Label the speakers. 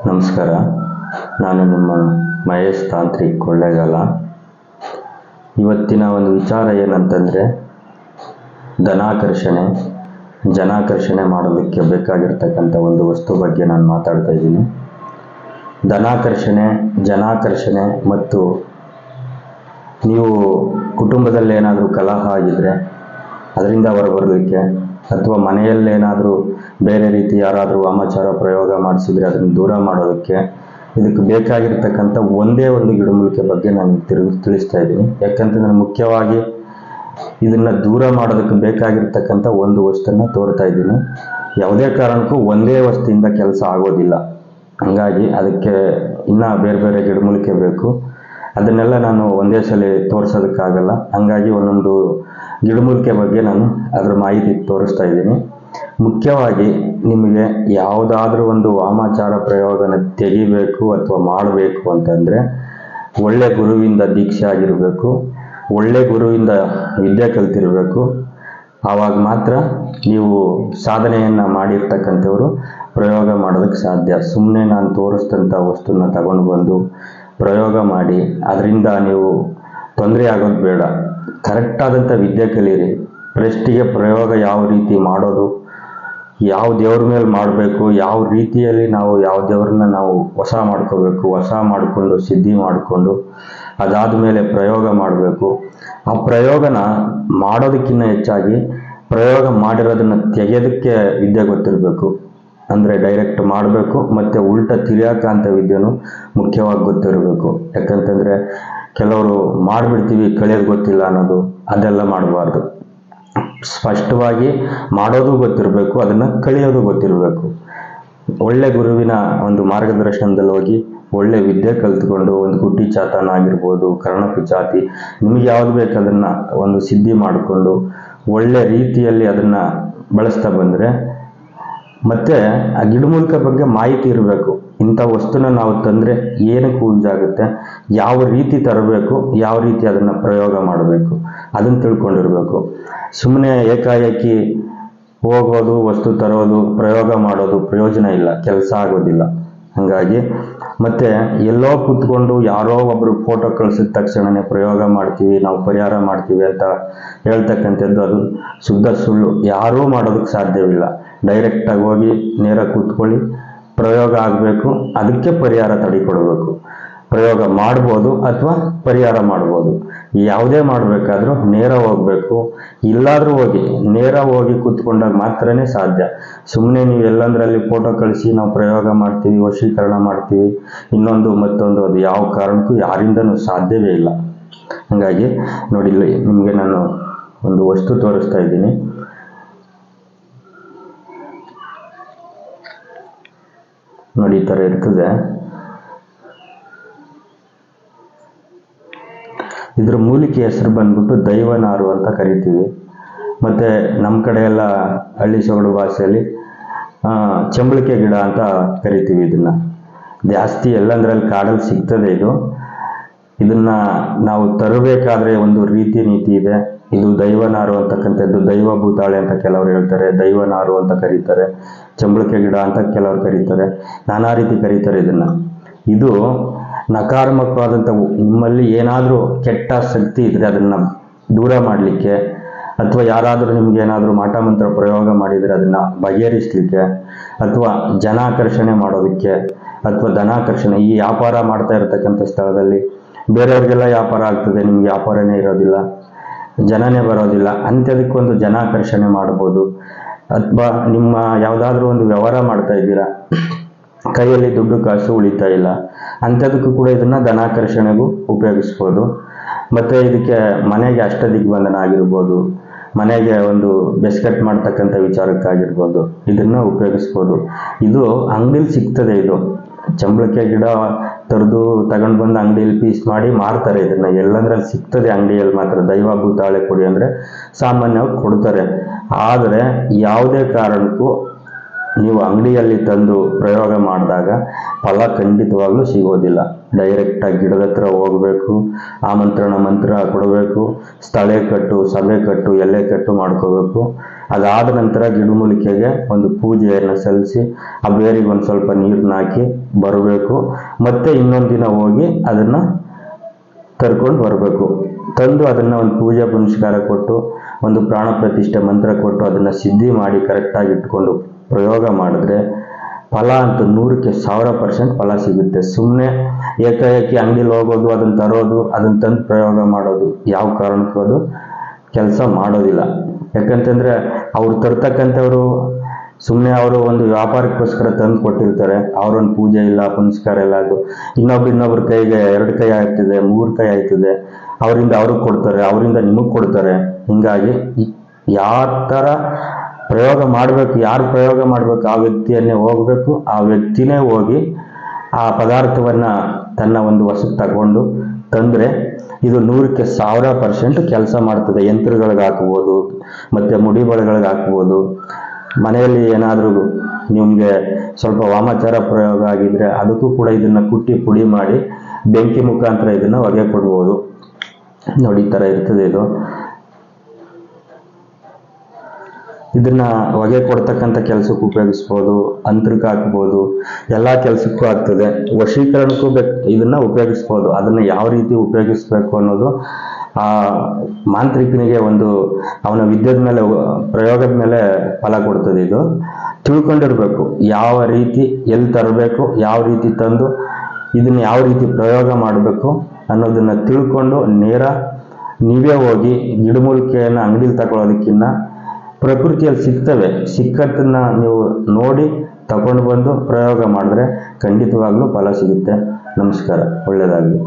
Speaker 1: ನಮಸ್ಕಾರ. ನಾನು ನಿಮ್ಮ ಮಹೇಶ್ ತಾಂತ್ರಿಕ್ ಕೊಳ್ಳೇಗಾಲ. ಇವತ್ತಿನ ಒಂದು ವಿಚಾರ ಏನಂತಂದರೆ, ಜನಾಕರ್ಷಣೆ ಮಾಡೋದಕ್ಕೆ ಬೇಕಾಗಿರ್ತಕ್ಕಂಥ ಒಂದು ವಸ್ತು ಬಗ್ಗೆ ನಾನು ಮಾತಾಡ್ತಾ ಇದ್ದೀನಿ. ಜನಾಕರ್ಷಣೆ ಮತ್ತು ನೀವು ಕುಟುಂಬದಲ್ಲಿ ಏನಾದರೂ ಕಲಹ ಆಗಿದ್ರೆ ಅದರಿಂದ ಹೊರಬರಲಿಕ್ಕೆ, ಅಥವಾ ಮನೆಯಲ್ಲೇನಾದರೂ ಬೇರೆ ರೀತಿ ಯಾರಾದರೂ ವಾಮಾಚಾರ ಪ್ರಯೋಗ ಮಾಡಿಸಿದ್ರೆ ಅದನ್ನು ದೂರ ಮಾಡೋದಕ್ಕೆ ಇದಕ್ಕೆ ಬೇಕಾಗಿರ್ತಕ್ಕಂಥ ಒಂದೇ ಒಂದು ಗಿಡಮೂಲಿಕೆ ಬಗ್ಗೆ ನಾನು ತಿಳಿಸ್ತಾ ಇದ್ದೀನಿ. ಯಾಕಂತಂದರೆ ಮುಖ್ಯವಾಗಿ ಇದನ್ನು ದೂರ ಮಾಡೋದಕ್ಕೆ ಬೇಕಾಗಿರ್ತಕ್ಕಂಥ ಒಂದು ವಸ್ತುನ ತೋರ್ತಾ ಇದ್ದೀನಿ. ಯಾವುದೇ ಕಾರಣಕ್ಕೂ ಒಂದೇ ವಸ್ತುವಿಂದ ಕೆಲಸ ಆಗೋದಿಲ್ಲ. ಹಾಗಾಗಿ ಅದಕ್ಕೆ ಇನ್ನೂ ಬೇರೆ ಬೇರೆ ಗಿಡಮೂಲಿಕೆ ಬೇಕು. ಅದನ್ನೆಲ್ಲ ನಾನು ಒಂದೇ ಸಲ ತೋರಿಸೋದಕ್ಕಾಗಲ್ಲ. ಹಾಗಾಗಿ ಒಂದೊಂದು ಗಿಡಮೂಲಿಕೆ ಬಗ್ಗೆ ನಾನು ಅದರ ಮಾಹಿತಿ ತೋರಿಸ್ತಾ ಇದ್ದೀನಿ. ಮುಖ್ಯವಾಗಿ ನಿಮಗೆ ಯಾವುದಾದ್ರೂ ಒಂದು ವಾಮಾಚಾರ ಪ್ರಯೋಗನ ತೆಗಿಬೇಕು ಅಥವಾ ಮಾಡಬೇಕು ಅಂತಂದರೆ ಒಳ್ಳೆ ಗುರುವಿಂದ ದೀಕ್ಷೆ ಆಗಿರಬೇಕು, ಒಳ್ಳೆ ಗುರುವಿಂದ ವಿದ್ಯೆ ಕಲ್ತಿರಬೇಕು. ಆವಾಗ ಮಾತ್ರ ನೀವು ಸಾಧನೆಯನ್ನು ಮಾಡಿರ್ತಕ್ಕಂಥವ್ರು ಪ್ರಯೋಗ ಮಾಡೋದಕ್ಕೆ ಸಾಧ್ಯ. ಸುಮ್ಮನೆ ನಾನು ತೋರಿಸಿದಂಥ ವಸ್ತುನ ತಗೊಂಡು ಬಂದು ಪ್ರಯೋಗ ಮಾಡಿ ಅದರಿಂದ ನೀವು ತೊಂದರೆ ಆಗೋದು ಬೇಡ. ಕರೆಕ್ಟಾದಂಥ ವಿದ್ಯೆ ಕಲೀರಿ. ಫಸ್ಟಿಗೆ ಪ್ರಯೋಗ ಯಾವ ರೀತಿ ಮಾಡೋದು, ಯಾವ ದೇವ್ರ ಮೇಲೆ ಮಾಡಬೇಕು, ಯಾವ ರೀತಿಯಲ್ಲಿ ಯಾವ ದೇವ್ರನ್ನ ನಾವು ವಶ ಮಾಡಿಕೊಂಡು ಸಿದ್ಧಿ ಮಾಡಿಕೊಂಡು ಅದಾದ ಮೇಲೆ ಪ್ರಯೋಗ ಮಾಡಬೇಕು. ಆ ಪ್ರಯೋಗನ ಮಾಡೋದಕ್ಕಿಂತ ಹೆಚ್ಚಾಗಿ ಪ್ರಯೋಗ ಮಾಡಿರೋದನ್ನು ತೆಗೆಯೋದಕ್ಕೆ ವಿದ್ಯೆ ಗೊತ್ತಿರಬೇಕು. ಅಂದರೆ ಡೈರೆಕ್ಟ್ ಮಾಡಬೇಕು, ಮತ್ತು ಉಲ್ಟ ತಿರ್ಯಾಕಂಥ ವಿದ್ಯೆನೂ ಮುಖ್ಯವಾಗಿ ಗೊತ್ತಿರಬೇಕು. ಯಾಕಂತಂದರೆ ಕೆಲವರು ಮಾಡಿಬಿಡ್ತೀವಿ ಕಳಿಯೋದು ಗೊತ್ತಿಲ್ಲ ಅನ್ನೋದು, ಅದೆಲ್ಲ ಮಾಡಬಾರ್ದು. ಸ್ಪಷ್ಟವಾಗಿ ಮಾಡೋದು ಗೊತ್ತಿರಬೇಕು, ಅದನ್ನು ಕಳಿಯೋದು ಗೊತ್ತಿರಬೇಕು. ಒಳ್ಳೆ ಗುರುವಿನ ಒಂದು ಮಾರ್ಗದರ್ಶನದಲ್ಲಿ ಹೋಗಿ ಒಳ್ಳೆ ವಿದ್ಯೆ ಕಲ್ತ್ಕೊಂಡು ಒಂದು ಕುಟ್ಟಿ ಚಾತನ ಆಗಿರ್ಬೋದು, ಕರ್ಣಪಿಚಾತಿ, ನಿಮಗೆ ಯಾವ್ದು ಬೇಕು ಅದನ್ನು ಒಂದು ಸಿದ್ಧಿ ಮಾಡಿಕೊಂಡು ಒಳ್ಳೆ ರೀತಿಯಲ್ಲಿ ಅದನ್ನು ಬಳಸ್ತಾ ಬಂದರೆ, ಮತ್ತು ಆ ಗಿಡಮೂಲಿಕೆ ಬಗ್ಗೆ ಮಾಹಿತಿ ಇರಬೇಕು. ಇಂಥ ವಸ್ತುನ ನಾವು ತಂದರೆ ಏನಕ್ಕೆ ಯೂಸ್ ಆಗುತ್ತೆ, ಯಾವ ರೀತಿ ತರಬೇಕು, ಯಾವ ರೀತಿ ಅದನ್ನು ಪ್ರಯೋಗ ಮಾಡಬೇಕು, ಅದನ್ನು ತಿಳ್ಕೊಂಡಿರಬೇಕು. ಸುಮ್ಮನೆ ಏಕಾಏಕಿ ಹೋಗೋದು, ವಸ್ತು ತರೋದು, ಪ್ರಯೋಗ ಮಾಡೋದು ಪ್ರಯೋಜನ ಇಲ್ಲ, ಕೆಲಸ ಆಗೋದಿಲ್ಲ. ಹಾಗಾಗಿ ಮತ್ತು ಎಲ್ಲೋ ಕೂತ್ಕೊಂಡು ಯಾರೋ ಒಬ್ಬರು ಫೋಟೋ ಕಳಿಸಿದ ತಕ್ಷಣವೇ ಪ್ರಯೋಗ ಮಾಡ್ತೀವಿ, ನಾವು ಪರಿಹಾರ ಮಾಡ್ತೀವಿ ಅಂತ ಹೇಳ್ತಕ್ಕಂಥದ್ದು ಅದು ಶುದ್ಧ ಸುಳ್ಳು. ಯಾರೂ ಮಾಡೋದಕ್ಕೆ ಸಾಧ್ಯವಿಲ್ಲ. ಡೈರೆಕ್ಟಾಗಿ ಹೋಗಿ ನೇರ ಕೂತ್ಕೊಳ್ಳಿ, ಪ್ರಯೋಗ ಆಗಬೇಕು, ಅದಕ್ಕೆ ಪರಿಹಾರ ತಡೆಕೊಡಬೇಕು. ಪ್ರಯೋಗ ಮಾಡ್ಬೋದು ಅಥವಾ ಪರಿಹಾರ ಮಾಡ್ಬೋದು. ಯಾವುದೇ ಮಾಡಬೇಕಾದ್ರೂ ನೇರ ಹೋಗಬೇಕು. ಇಲ್ಲಾದರೂ ನೇರ ಹೋಗಿ ಕೂತ್ಕೊಂಡಾಗ ಮಾತ್ರನೇ ಸಾಧ್ಯ. ಸುಮ್ಮನೆ ನೀವು ಎಲ್ಲಂದ್ರಲ್ಲಿ ಫೋಟೋ ಕಳಿಸಿ ನಾವು ಪ್ರಯೋಗ ಮಾಡ್ತೀವಿ, ವಶೀಕರಣ ಮಾಡ್ತೀವಿ, ಇನ್ನೊಂದು ಮತ್ತೊಂದು, ಅದು ಯಾವ ಕಾರಣಕ್ಕೂ ಯಾರಿಂದನೂ ಸಾಧ್ಯವೇ ಇಲ್ಲ. ಹಾಗಾಗಿ ನೋಡಿ, ಇಲ್ಲಿ ನಿಮಗೆ ನಾನು ಒಂದು ವಸ್ತು ತೋರಿಸ್ತಾ ಇದ್ದೀನಿ. ನೋಡಿ, ಈ ಥರ ಇರ್ತದೆ. ಇದ್ರ ಮೂಲಿಕೆ ಹೆಸರು ಬಂದ್ಬಿಟ್ಟು ದೈವನಾರು ಅಂತ ಕರಿತೀವಿ. ಮತ್ತು ನಮ್ಮ ಕಡೆ ಎಲ್ಲ ಹಳ್ಳಿ ಸೊಗಡು ಭಾಷೆಯಲ್ಲಿ ಚಂಬಳಿಕೆ ಗಿಡ ಅಂತ ಕರಿತೀವಿ. ಇದನ್ನು ಜಾಸ್ತಿ ಎಲ್ಲಂದ್ರಲ್ಲಿ ಕಾಡಲ್ಲಿ ಸಿಗ್ತದೆ. ಇದನ್ನು ನಾವು ತರಬೇಕಾದ್ರೆ ಒಂದು ರೀತಿ ನೀತಿ ಇದೆ. ಇದು ದೈವನಾರು ಅಂತಕ್ಕಂಥದ್ದು, ದೈವ ಭೂತಾಳೆ ಅಂತ ಕೆಲವರು ಹೇಳ್ತಾರೆ, ದೈವನಾರು ಅಂತ ಕರೀತಾರೆ, ಚಂಬಳಿಕೆ ಗಿಡ ಅಂತ ಕೆಲವರು ಕರೀತಾರೆ, ನಾನಾ ರೀತಿ ಕರೀತಾರೆ ಇದನ್ನು. ಇದು ನಕಾರಾತ್ಮಕವಾದಂಥ, ನಿಮ್ಮಲ್ಲಿ ಏನಾದರೂ ಕೆಟ್ಟ ಶಕ್ತಿ ಇದ್ದರೆ ಅದನ್ನು ದೂರ ಮಾಡಲಿಕ್ಕೆ, ಅಥವಾ ಯಾರಾದರೂ ನಿಮ್ಗೆ ಏನಾದರೂ ಮಾಟ ಮಂತ್ರ ಪ್ರಯೋಗ ಮಾಡಿದರೆ ಅದನ್ನು ಬಗೆಹರಿಸಲಿಕ್ಕೆ, ಅಥವಾ ಜನಾಕರ್ಷಣೆ ಮಾಡೋದಕ್ಕೆ, ಅಥವಾ ಧನಾಕರ್ಷಣೆ. ಈ ವ್ಯಾಪಾರ ಮಾಡ್ತಾ ಇರತಕ್ಕಂಥ ಸ್ಥಳದಲ್ಲಿ ಬೇರೆಯವ್ರಿಗೆಲ್ಲ ವ್ಯಾಪಾರ ಆಗ್ತದೆ, ನಿಮ್ಗೆ ವ್ಯಾಪಾರನೇ ಇರೋದಿಲ್ಲ, ಜನನೇ ಬರೋದಿಲ್ಲ, ಅಂಥದಕ್ಕೊಂದು ಜನಾಕರ್ಷಣೆ ಮಾಡ್ಬೋದು. ಅಥವಾ ನಿಮ್ಮ ಯಾವುದಾದ್ರೂ ಒಂದು ವ್ಯವಹಾರ ಮಾಡ್ತಾ ಇದ್ದೀರಾ, ಕೈಯಲ್ಲಿ ದುಡ್ಡು ಕಾಸು ಉಳಿತಾ ಇಲ್ಲ, ಅಂಥದಕ್ಕೂ ಕೂಡ ಇದನ್ನು ಧನಾಕರ್ಷಣೆಗೂ ಉಪಯೋಗಿಸ್ಬೋದು. ಮತ್ತು ಇದಕ್ಕೆ ಮನೆಗೆ ಅಷ್ಟದಿಗ್ಬಂಧನ ಆಗಿರ್ಬೋದು, ಮನೆಗೆ ಒಂದು ಬೆಸ್ಕಟ್ ಮಾಡ್ತಕ್ಕಂಥ ವಿಚಾರಕ್ಕಾಗಿರ್ಬೋದು, ಇದನ್ನು ಉಪಯೋಗಿಸ್ಬೋದು. ಇದು ಅಂಗಡಿಲಿ ಸಿಗ್ತದೆ. ಇದು ಚಂಬಳಿಕೆ ಗಿಡ ತಗೊಂಡು ಬಂದು ಅಂಗಡಿಯಲ್ಲಿ ಪೀಸ್ ಮಾಡಿ ಮಾರ್ತಾರೆ. ಇದನ್ನು ಎಲ್ಲಂದ್ರಲ್ಲಿ ಸಿಗ್ತದೆ, ಅಂಗಡಿಯಲ್ಲಿ ಮಾತ್ರ. ದೈವ ಭೂತಾಳೆ ಕೊಡಿ ಅಂದರೆ ಸಾಮಾನ್ಯವಾಗಿ ಕೊಡ್ತಾರೆ. ಆದರೆ ಯಾವುದೇ ಕಾರಣಕ್ಕೂ ನೀವು ಅಂಗಡಿಯಲ್ಲಿ ತಂದು ಪ್ರಯೋಗ ಮಾಡಿದಾಗ ಫಲ ಖಂಡಿತವಾಗ್ಲೂ ಸಿಗೋದಿಲ್ಲ. ಡೈರೆಕ್ಟಾಗಿ ಗಿಡದ ಹತ್ರ ಹೋಗಬೇಕು, ಆಮಂತ್ರಣ ಮಂತ್ರ ಕೊಡಬೇಕು, ಸ್ಥಳೆ ಕಟ್ಟು, ಸಭೆ ಕಟ್ಟು, ಎಲೆ ಕಟ್ಟು ಮಾಡ್ಕೋಬೇಕು. ಅದಾದ ನಂತರ ಗಿಡಮೂಲಿಕೆಗೆ ಒಂದು ಪೂಜೆಯನ್ನು ಸಲ್ಲಿಸಿ ಆ ಬೇರಿಗೆ ಒಂದು ಸ್ವಲ್ಪ ನೀರನ್ನ ಹಾಕಿ ಬರಬೇಕು. ಮತ್ತೆ ಇನ್ನೊಂದು ದಿನ ಹೋಗಿ ಅದನ್ನು ತರ್ಕೊಂಡು ಬರಬೇಕು. ತಂದು ಅದನ್ನು ಒಂದು ಪೂಜೆ ಪುನಸ್ಕಾರ ಕೊಟ್ಟು ಒಂದು ಪ್ರಾಣ ಪ್ರತಿಷ್ಠೆ ಮಂತ್ರ ಕೊಟ್ಟು ಅದನ್ನು ಸಿದ್ಧಿ ಮಾಡಿ ಕರೆಕ್ಟಾಗಿ ಇಟ್ಕೊಂಡು ಪ್ರಯೋಗ ಮಾಡಿದ್ರೆ ಫಲ ಅಂತೂ 100ಕ್ಕೆ 1000% ಫಲ ಸಿಗುತ್ತೆ. ಸುಮ್ಮನೆ ಏಕಾಏಕಿ ಅಂಗಡಿಲಿ ಹೋಗೋದು, ಅದನ್ನು ತರೋದು, ಅದನ್ನು ತಂದು ಪ್ರಯೋಗ ಮಾಡೋದು ಯಾವ ಕಾರಣಕ್ಕೂ ಅದು ಕೆಲಸ ಮಾಡೋದಿಲ್ಲ. ಯಾಕಂತಂದರೆ ಅವ್ರು ತರ್ತಕ್ಕಂಥವ್ರು ಸುಮ್ಮನೆ ಅವರು ಒಂದು ವ್ಯಾಪಾರಕ್ಕೋಸ್ಕರ ತಂದು ಕೊಟ್ಟಿರ್ತಾರೆ. ಅವರೊಂದು ಪೂಜೆ ಇಲ್ಲ, ಪುನಸ್ಕಾರ ಇಲ್ಲ, ಅದು ಇನ್ನೊಬ್ರ ಕೈಗೆ 2 ಕೈ ಆಗ್ತದೆ, 3 ಕೈ ಆಗ್ತದೆ, ಅವರಿಂದ ಅವ್ರಿಗೆ ಕೊಡ್ತಾರೆ, ಅವರಿಂದ ನಿಮಗೆ ಕೊಡ್ತಾರೆ. ಹಿಂಗಾಗಿ ಯಾವ ಥರ ಪ್ರಯೋಗ ಮಾಡಬೇಕು, ಯಾರು ಪ್ರಯೋಗ ಮಾಡಬೇಕು ಆ ವ್ಯಕ್ತಿಯನ್ನೇ ಹೋಗಬೇಕು. ಆ ವ್ಯಕ್ತಿನೇ ಹೋಗಿ ಆ ಪದಾರ್ಥವನ್ನು ತನ್ನ ಒಂದು ವಶಕ್ಕೆ ತಗೊಂಡು ತಂದರೆ ಇದು 100ಕ್ಕೆ 1000% ಕೆಲಸ ಮಾಡ್ತದೆ. ಯಂತ್ರಗಳಿಗೆ ಹಾಕ್ಬೋದು, ಮತ್ತು ಮುಡಿ ಬಳೆಗಳಿಗೆ ಹಾಕ್ಬೋದು. ಮನೆಯಲ್ಲಿ ಏನಾದರೂ ನಿಮಗೆ ಸ್ವಲ್ಪ ವಾಮಾಚಾರ ಪ್ರಯೋಗ ಆಗಿದ್ರೆ ಅದಕ್ಕೂ ಕೂಡ ಇದನ್ನು ಕುಟ್ಟಿ ಪುಡಿ ಮಾಡಿ ಬೆಂಕಿ ಮುಖಾಂತರ ಇದನ್ನು ಹೊಗೆ ಕೊಡ್ಬೋದು. ನೋಡಿ ಈ ಥರ ಇರ್ತದೆ ಇದು. ಇದನ್ನ ಹೊಗೆ ಕೊಡ್ತಕ್ಕಂಥ ಕೆಲಸಕ್ಕೂ ಉಪಯೋಗಿಸ್ಬೋದು, ಅಂತ್ರಕ್ಕೆ ಹಾಕ್ಬೋದು, ಎಲ್ಲ ಕೆಲಸಕ್ಕೂ ಆಗ್ತದೆ. ವಶೀಕರಣಕ್ಕೂ ಇದನ್ನ ಉಪಯೋಗಿಸ್ಬೋದು. ಅದನ್ನ ಯಾವ ರೀತಿ ಉಪಯೋಗಿಸ್ಬೇಕು ಅನ್ನೋದು ಆ ಮಾಂತ್ರಿಕನಿಗೆ ಒಂದು ಅವನ ವಿದ್ಯದ ಮೇಲೆ, ಪ್ರಯೋಗದ ಮೇಲೆ ಫಲ ಕೊಡ್ತದೆ. ಇದು ತಿಳ್ಕೊಂಡಿರ್ಬೇಕು, ಯಾವ ರೀತಿ ಎಲ್ಲಿ ತರಬೇಕು, ಯಾವ ರೀತಿ ತಂದು ಇದನ್ನ ಯಾವ ರೀತಿ ಪ್ರಯೋಗ ಮಾಡಬೇಕು ಅನ್ನೋದನ್ನ ತಿಳ್ಕೊಂಡು ನೇರ ನೀವೇ ಹೋಗಿ ಗಿಡಮೂಲಿಕೆಯನ್ನು ಅಂಗಡಿಲಿ ತಗೊಳ್ಳೋದಕ್ಕಿಂತ ಪ್ರಕೃತಿಯಲ್ಲಿ ಸಿಗ್ತವೆ, ಸಿಕ್ಕದನ್ನ ನೀವು ನೋಡಿ ತಗೊಂಡು ಬಂದು ಪ್ರಯೋಗ ಮಾಡಿದ್ರೆ ಖಂಡಿತವಾಗ್ಲೂ ಫಲ ಸಿಗುತ್ತೆ. ನಮಸ್ಕಾರ, ಒಳ್ಳೆಯದಾಗಲಿ.